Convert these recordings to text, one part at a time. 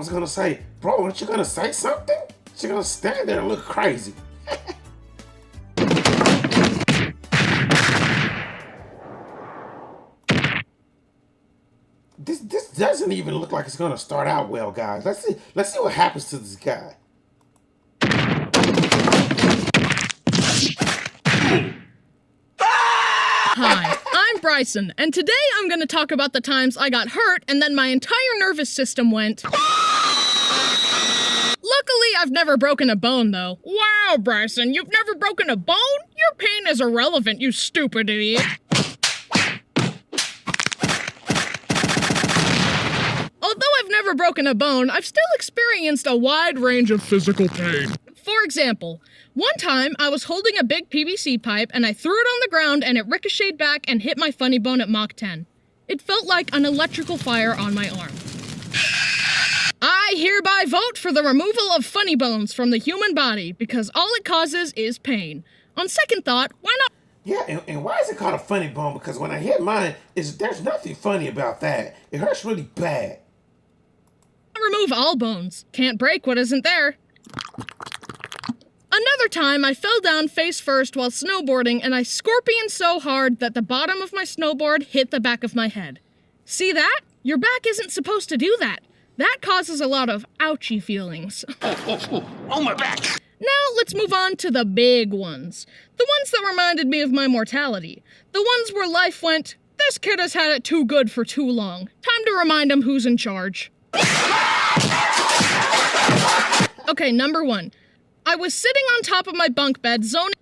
was gonna say, bro, aren't you gonna say something? She's gonna stand there and look crazy. This doesn't even look like it's gonna start out well, guys. Let's see what happens to this guy. Hi, I'm Bryson, and today I'm going to talk about the times I got hurt and then my entire nervous system went. Luckily, I've never broken a bone, though. Wow, Bryson, you've never broken a bone? Your pain is irrelevant, you stupid idiot. Although I've never broken a bone, I've still experienced a wide range of physical pain. For example, one time I was holding a big PVC pipe and I threw it on the ground and it ricocheted back and hit my funny bone at Mach 10. It felt like an electrical fire on my arm. I hereby vote for the removal of funny bones from the human body because all it causes is pain. On second thought, why not? Yeah, and why is it called a funny bone? Because when I hit mine, there's nothing funny about that. It hurts really bad. Remove all bones. Can't break what isn't there. Another time, I fell down face first while snowboarding and I scorpioned so hard that the bottom of my snowboard hit the back of my head. See that? Your back isn't supposed to do that. That causes a lot of ouchy feelings. Oh, my back! Now let's move on to the big ones. The ones that reminded me of my mortality. The ones where life went, this kid has had it too good for too long. Time to remind him who's in charge. Okay, number one. I was sitting on top of my bunk bed, zoning.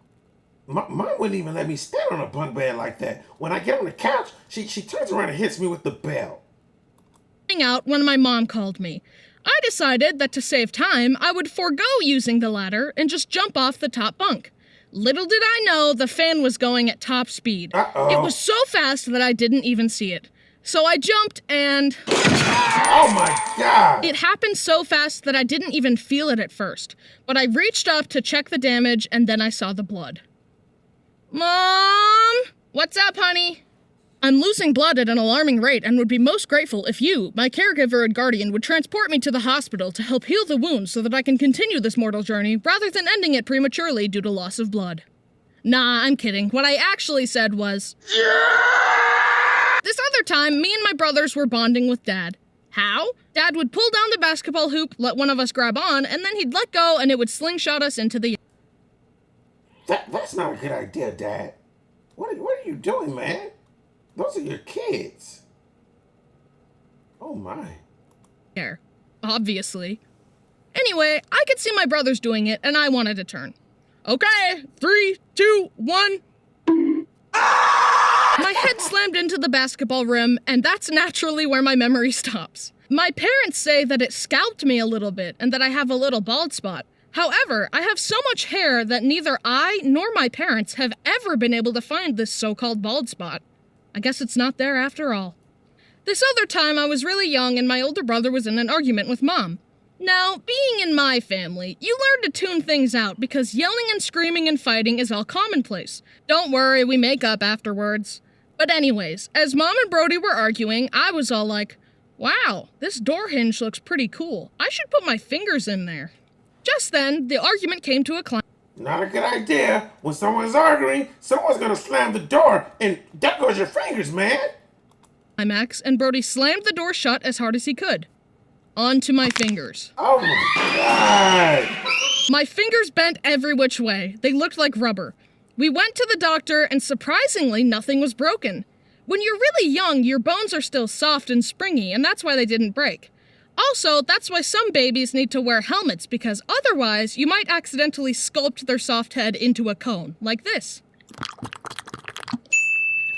Mom wouldn't even let me stand on a bunk bed like that. When I get on the couch, she turns around and hits me with the belt. Out when my mom called me. I decided that to save time, I would forego using the ladder and just jump off the top bunk. Little did I know the fan was going at top speed. Uh-oh. It was so fast that I didn't even see it. So I jumped and... Oh my God! It happened so fast that I didn't even feel it at first. But I reached up to check the damage and then I saw the blood. Mom? What's up, honey? I'm losing blood at an alarming rate and would be most grateful if you, my caregiver and guardian, would transport me to the hospital to help heal the wound so that I can continue this mortal journey rather than ending it prematurely due to loss of blood. Nah, I'm kidding. What I actually said was... This other time, me and my brothers were bonding with Dad. How? Dad would pull down the basketball hoop, let one of us grab on, and then he'd let go and it would slingshot us into the... That's not a good idea, Dad. What are you doing, man? Those are your kids. Oh my. Air. Obviously. Anyway, I could see my brothers doing it and I wanted to turn. Okay, 3, 2, 1... My head slammed into the basketball rim, and that's naturally where my memory stops. My parents say that it scalped me a little bit and that I have a little bald spot. However, I have so much hair that neither I nor my parents have ever been able to find this so-called bald spot. I guess it's not there after all. This other time I was really young and my older brother was in an argument with Mom. Now, being in my family, you learn to tune things out because yelling and screaming and fighting is all commonplace. Don't worry, we make up afterwards. But anyways, as Mom and Brody were arguing, I was all like, wow, this door hinge looks pretty cool. I should put my fingers in there. Just then, the argument came to a climax. Not a good idea. When someone's arguing, someone's gonna slam the door, and there goes your fingers, man. And Brody slammed the door shut as hard as he could. Onto my fingers. Oh my God! My fingers bent every which way. They looked like rubber. We went to the doctor, and surprisingly, nothing was broken. When you're really young, your bones are still soft and springy, and that's why they didn't break. Also, that's why some babies need to wear helmets, because otherwise, you might accidentally sculpt their soft head into a cone, like this.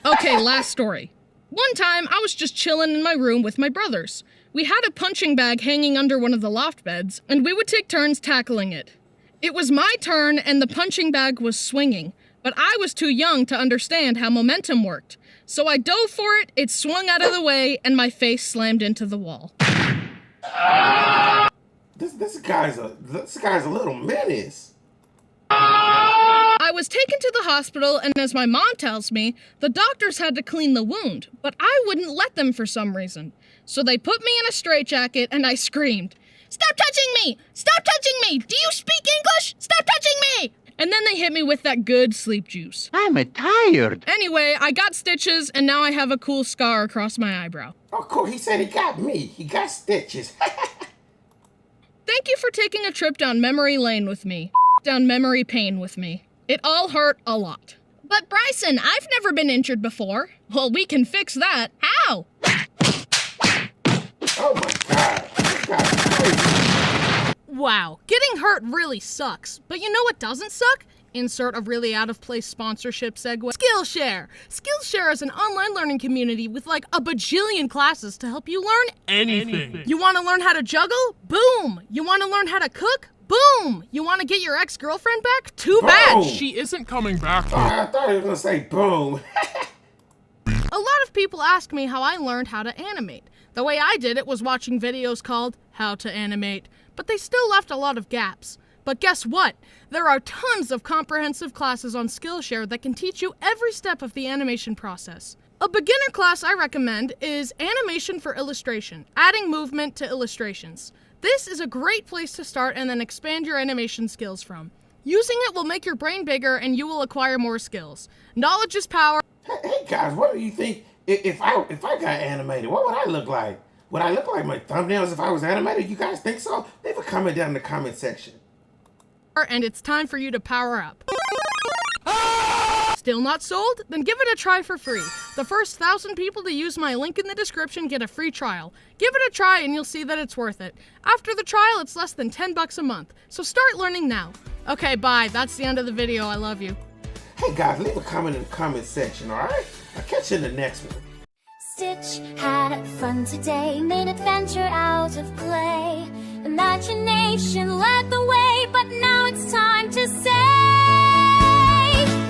Okay, last story. One time, I was just chilling in my room with my brothers. We had a punching bag hanging under one of the loft beds, and we would take turns tackling it. It was my turn, and the punching bag was swinging, but I was too young to understand how momentum worked. So I dove for it, it swung out of the way, and my face slammed into the wall. This guy's a little menace. I was taken to the hospital, and as my mom tells me, the doctors had to clean the wound, but I wouldn't let them for some reason. So they put me in a straitjacket, and I screamed. Stop touching me! Stop touching me! Do you speak English? Stop touching me! And then they hit me with that good sleep juice. I'm tired. Anyway, I got stitches, and now I have a cool scar across my eyebrow. Oh, cool. He said he got me. He got stitches. Thank you for taking a trip down memory lane with me. Down memory lane with me. It all hurt a lot. But Bryson, I've never been injured before. Well, we can fix that. How? Oh my God. This guy's crazy. Wow, getting hurt really sucks. But you know what doesn't suck? Insert a really out-of-place sponsorship segue. Skillshare! Skillshare is an online learning community with like a bajillion classes to help you learn Anything. You want to learn how to juggle? Boom! You want to learn how to cook? Boom! You want to get your ex-girlfriend back? Too bad! Boom. She isn't coming back. Oh, I thought he was going to say boom. A lot of people ask me how I learned how to animate. The way I did it was watching videos called How to Animate, but they still left a lot of gaps. But guess what? There are tons of comprehensive classes on Skillshare that can teach you every step of the animation process. A beginner class I recommend is Animation for Illustration, adding movement to illustrations. This is a great place to start and then expand your animation skills from. Using it will make your brain bigger and you will acquire more skills. Knowledge is power. Hey guys, what do you think if I got animated? What would I look like? Would I look like my thumbnails if I was animated? You guys think so? Leave a comment down in the comment section. And it's time for you to power up. Still not sold? Then give it a try for free. The first 1,000 people to use my link in the description get a free trial. Give it a try and you'll see that it's worth it. After the trial, it's less than $10 a month. So start learning now. Okay, bye. That's the end of the video. I love you. Hey guys, leave a comment in the comment section, alright? I'll catch you in the next one. Stitch had fun today, made adventure out of play. Imagination led the way, but now it's time to say,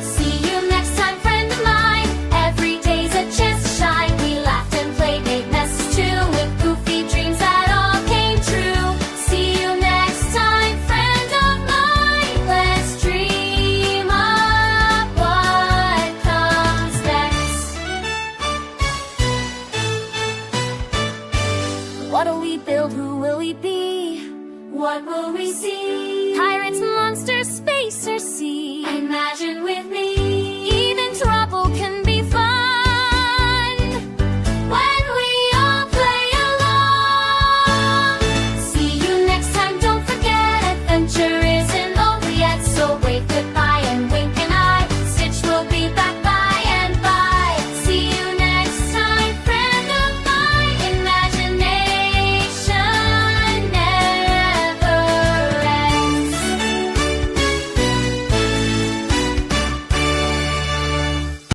see you next time, friend of mine. Every day's a chance to shine. We laughed and played, made messes too, with goofy dreams that all came true. See you next time, friend of mine. Let's dream up what comes next. What'll we build? Who will we be? What will we see?